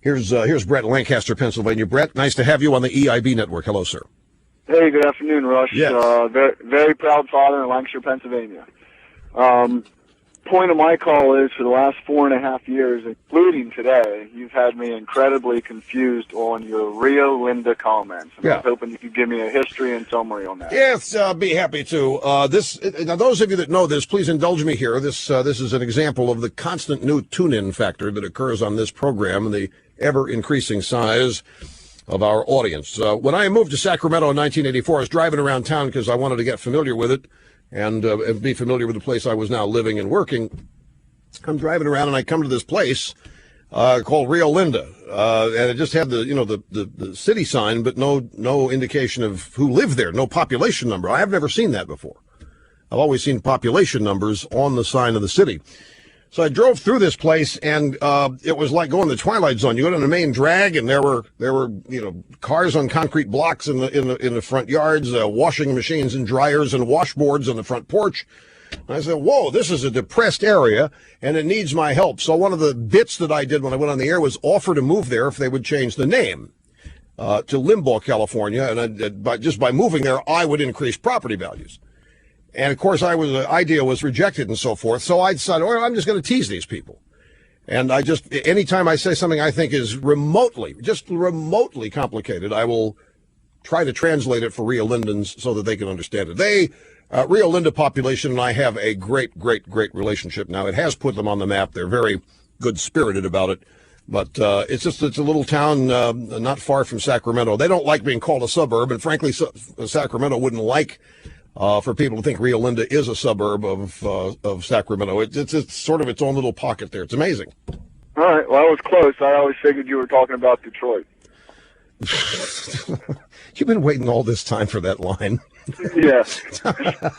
Here's Brett in Lancaster, Pennsylvania. Brett, nice to have you on the EIB network. Hello, sir. Hey, good afternoon, Rush. Yes. Very, very proud father in Lancaster, Pennsylvania. Point of my call is for the last 4.5 years, including today, you've had me incredibly confused on your Rio Linda comments. I was hoping you could give me a history and summary on that. Yes, be happy to. Now, those of you that know this, please indulge me here. This is an example of the constant new tune-in factor that occurs on this program and the ever-increasing size of our audience. When I moved to Sacramento in 1984, I was driving around town because I wanted to get familiar with it and be familiar with the place I was now living and working. I'm driving around and I come to this place called Rio Linda, and it just had the city sign, but no indication of who lived there, no population number. I have never seen that before. I've always seen population numbers on the sign of the city. So I drove through this place, and it was like going to the Twilight Zone. You go down the main drag, and there were cars on concrete blocks in the front yards, washing machines and dryers and washboards on the front porch. And I said, "Whoa, this is a depressed area, and it needs my help." So one of the bits that I did when I went on the air was offer to move there if they would change the name to Limbaugh, California, and just by moving there, I would increase property values. And, of course, the idea was rejected and so forth. So I decided, I'm just going to tease these people. And anytime I say something I think is remotely complicated, I will try to translate it for Rio Lindans so that they can understand it. Rio Linda population and I have a great, great, great relationship now. It has put them on the map. They're very good-spirited about it. But it's a little town not far from Sacramento. They don't like being called a suburb, and frankly, Sacramento wouldn't like for people to think Rio Linda is a suburb of Sacramento. It's sort of its own little pocket there. It's amazing. All right. Well, I was close. I always figured you were talking about Detroit. You've been waiting all this time for that line. Yeah.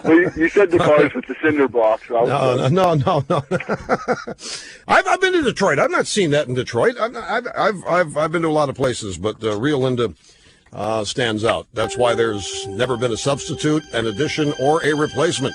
Well, you said the cars with the cinder blocks. So No. I've been to Detroit. I've not seen that in Detroit. I've been to a lot of places, but Rio Linda stands out. That's why there's never been a substitute, an addition, or a replacement.